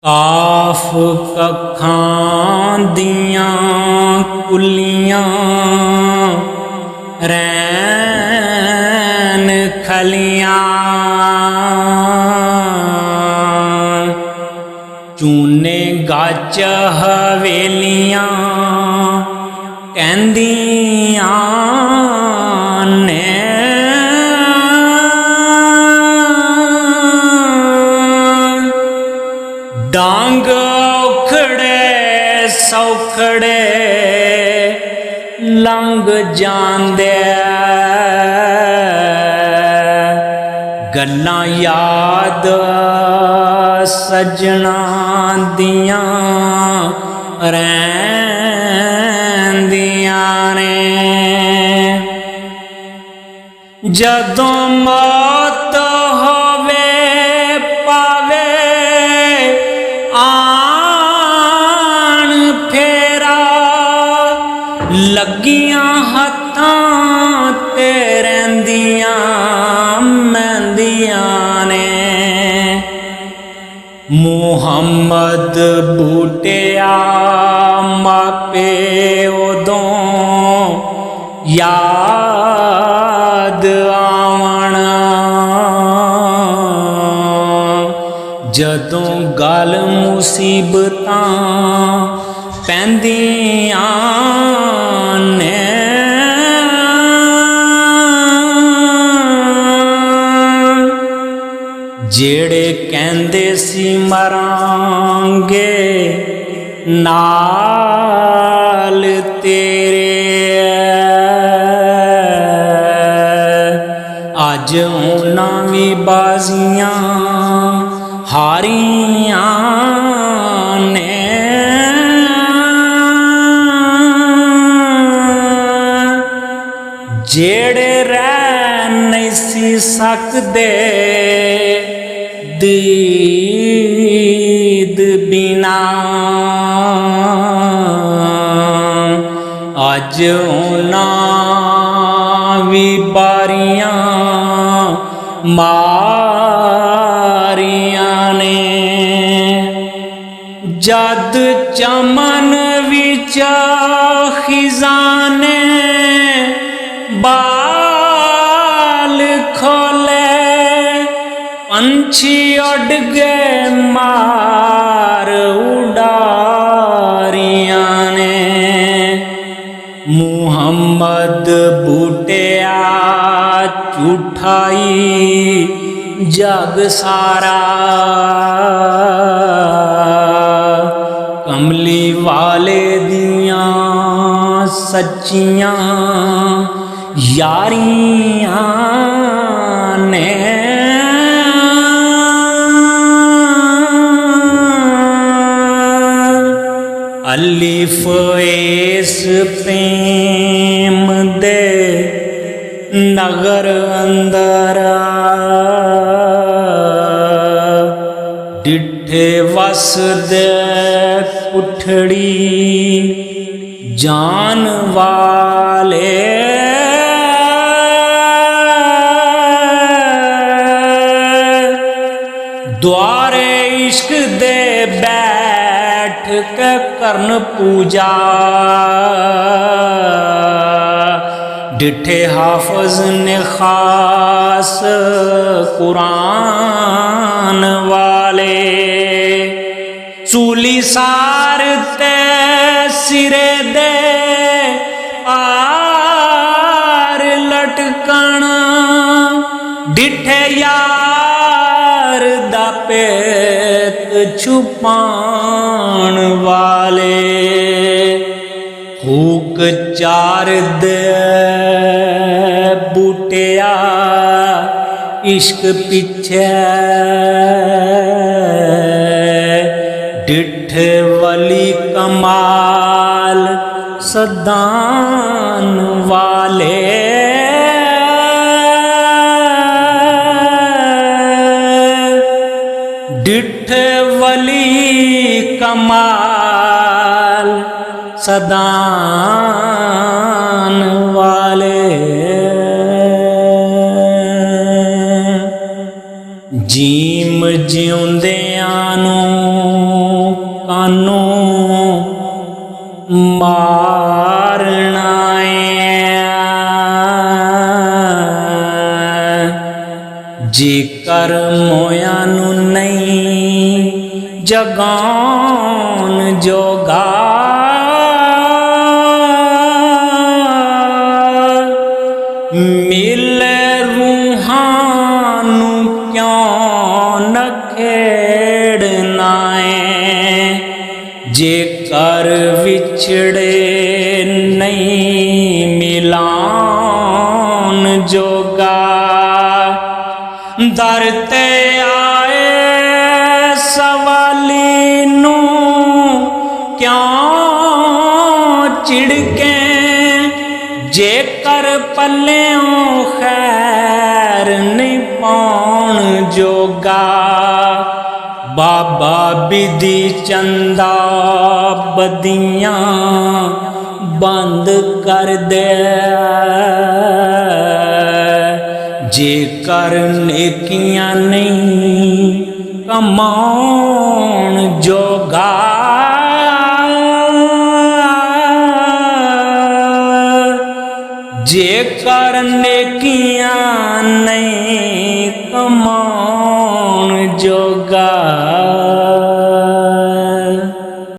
ਕਾਫ ਕੱਖਾਂ ਦੀਆਂ ਕੁੱਲੀਆਂ ਰੈਣ ਖਲੀਆਂ ਚੂਨੇ ਗੱਚ ਹਵੇਲੀਆਂ ਕਹਿੰਦੀਆਂ ਨੇ ਡਾਂਗ ਔਖੜੇ ਸੌਖੜੇ ਲੰਘ ਜਾਂਦੇ ਗੱਲਾਂ ਯਾਦ ਸੱਜਣਾ ਦੀਆਂ ਰਹਿੰਦੀਆਂ ਨੇ ਜਦੋਂ ਮੌਤ ਹੋਵੇ ਪਾਵੇ ਆਣ ਫੇਰਾ ਲੱਗੀਆਂ ਹੱਥਾਂ ਤੇ ਰਹਿੰਦੀਆਂ ਮਹਿੰਦੀਆਂ ਨੇ ਮੁਹੰਮਦ ਬੂਟਿਆ ਮਾਪੇ ਉਦੋਂ ਯਾਦ ਆਵਣਾ ਜਦੋਂ ਗਲ ਮੁਸੀਬਤਾਂ ਪੈਂਦੀਆਂ ਨੇ ਜਿਹੜੇ ਕਹਿੰਦੇ ਸੀ ਮਰਾਂਗੇ ਨਾਲ ਤੇਰੇ ਅੱਜ ਉਹਨਾਂ ਵੀ ਬਾਜ਼ੀਆਂ ਹਾਰੀਆਂ ਨੇ ਜਿਹੜੇ ਰਹਿ ਨਹੀਂ ਸੀ ਸਕਦੇ ਦੀਦ ਬਿਨਾ ਅੱਜ ਉਹਨਾਂ ਵੀ ਬਾਰੀਆਂ ਮਾਰੀਆਂ ਨੇ ਜਦ ਚਮਨ ਵਿੱਚ ਖਿਜ਼ਾਨੇ ਬਾਲ ਖੋਲੇ ਪੰਛੀ ਉੱਡ ਗਏ ਮਾਰ ਉਡਾਰੀਆਂ ਨੇ ਮੁਹੰਮਦ ਬੂਟਿਆ ਝੂਠਾਈ ਜਗ ਸਾਰਾ ਕਮਲੀ ਵਾਲੇ ਦੀਆਂ ਸੱਚੀਆਂ ਯਾਰੀਆਂ ਨੇ ਅਲਿਫ ਇਸ ਪ੍ਰੇਮ ਦੇ ਨਗਰ ਅੰਦਰ ਡਿੱਠੇ ਵਸਦੇ ਕੁਠੜੀ ਜਾਨ ਵਾਲੇ ਦੁਆਰੇ ਇਸ਼ਕ ਦੇ ਬੈਠ ਕੇ ਕਰਨ ਪੂਜਾ ਡਿੱਠੇ ਹਾਫਜ਼ ਨੇ ਖਾਸ ਕੁਰਾਨ ਵਾਲੇ ਸੂਲੀ ਸਾਰ ਤੇ ਸਿਰੇ ਦੇ ਪਾਰ ਲਟਕਣ ਡਿੱਠੇ ਯਾਰ ਦਾ ਪੇਤ ਛੁਪਾਣ ਵਾਲੇ ਹੂਕ ਚਾਰ ਦੇ ਬੂਟਿਆ ਇਸ਼ਕ ਪਿੱਛੇ ਡਿੱਠ ਵਲੀ ਕਮਾਲ ਸਦਾਨ ਵਾਲੇ ਡਿੱਠ ਵਲੀ ਕਮਾਲ ਸਦਾਨ ਵਾਲੇ ਜੀਮ ਜਿਉਂਦਿਆਂ ਨੂੰ कानू मारना जेकर मोया नू नहीं जगान जोगा मिले रूहां नू क्यों न खेड़ना जेकर विछड़े नहीं मिलान जोगा दर ते आए सवाली नू क्यों चिड़के जेकर पल्लेओं खैर नहीं पाउण जोगा बाबा बिधि चंदा बदियां बंद कर दे जेकर नेकियां नहीं कमाउण जोगा जेकर नेकियां नहीं कमाउण